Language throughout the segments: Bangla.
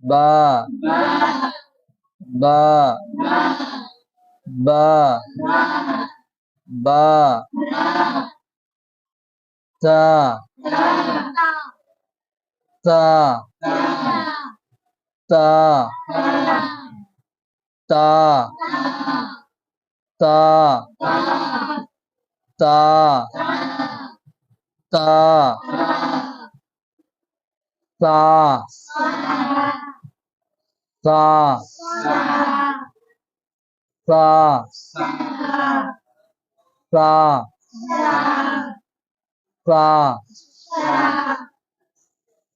বা বা বা বা তা তা তা তা তা তা তা তা তা তা তা তা তা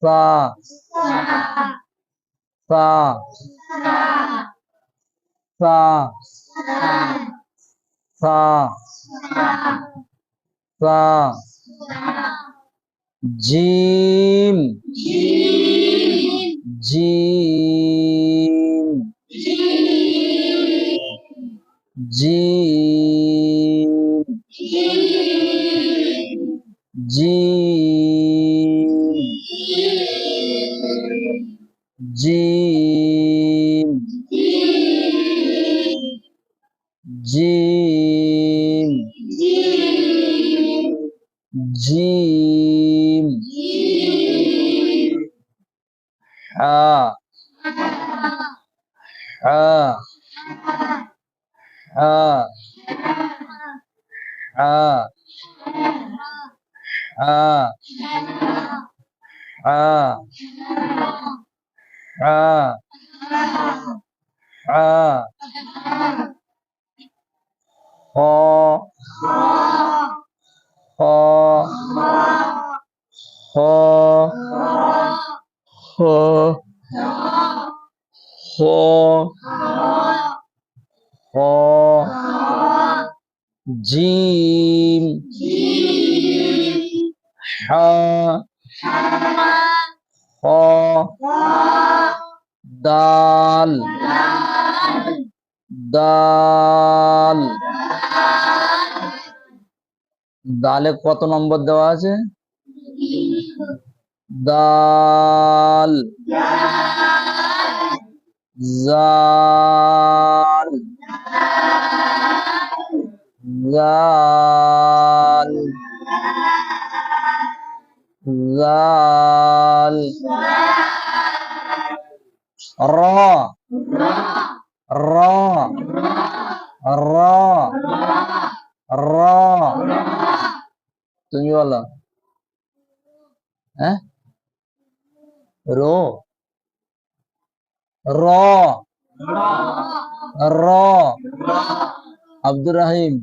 তা তা তা তা জিম জিম জিম জিম জিম জিম জিম হা হা হা হা হা হা হা হা হ হ হ হ হ হ জিম হা হ দাল দাল দালে কত নম্বর দেওয়া আছে? দাল জাল জাল জাল র র র র তুমি বলো। হ্যাঁ, রো র র আব্দুর রাহিম।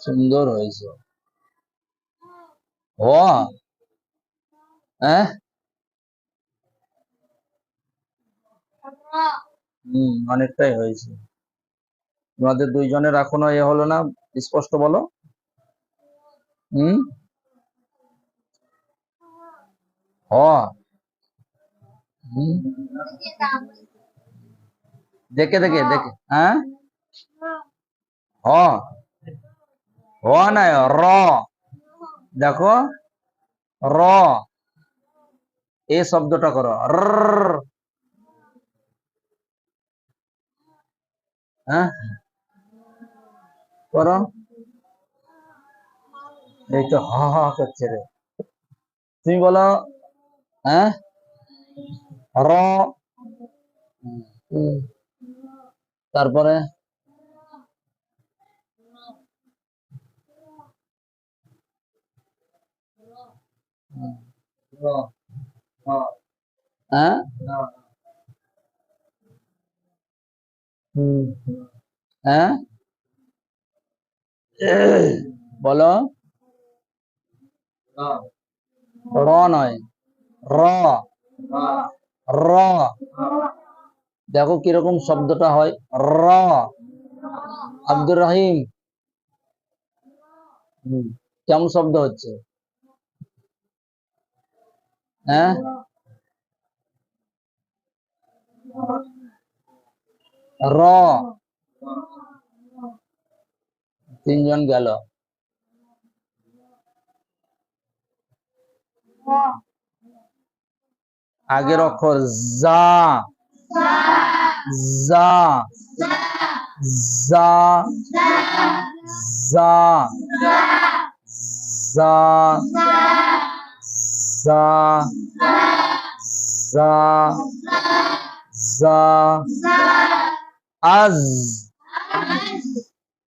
সুন্দর হয়েছে। হ হ্যাঁ, অনেকটাই হয়েছে। তোমাদের দুইজনের এখনো এ হলো না, স্পষ্ট বলো। হ দেখে দেখে দেখে। হ্যাঁ, হ হ নাই র, দেখো র, এ শব্দটা করো র। হ্যাঁ, করো। এই তো হা হা করছে রে। তুমি বলো। হ্যাঁ, র, তারপরে হ্যাঁ, হ্যাঁ, বলো। র নয়, র র, দেখো কিরকম শব্দটা হয় র। আব্দুর রহিম, কেমন শব্দ হচ্ছে? হ্যাঁ, র, তিনজন গেল। আগের অক্ষর জা জা জা জা জা জা জা জা আজ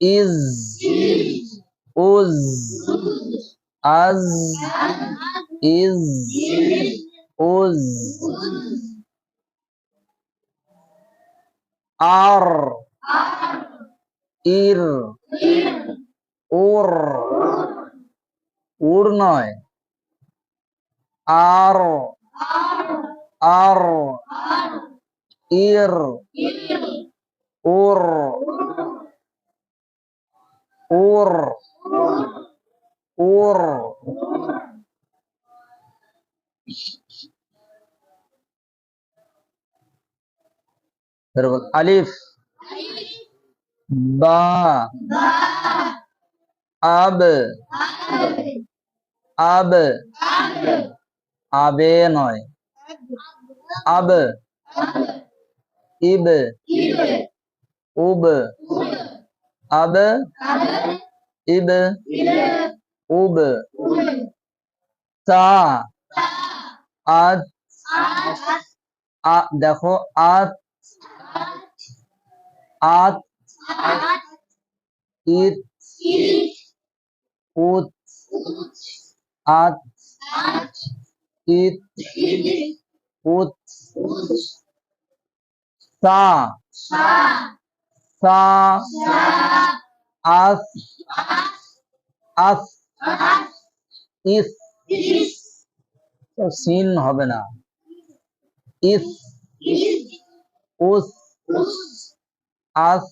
ইজ উজ আজ ইজ উজ আর ইর ওর উর নয় আর আর ইর ওর ওর ওর আলিফ বা আব আব আবে নয় আব ইব উব আব ইব উব তা আত দেখো আত আত ইত উত আত ইত উত সা সা আস আস ইস সিন হবে না ইস উস আস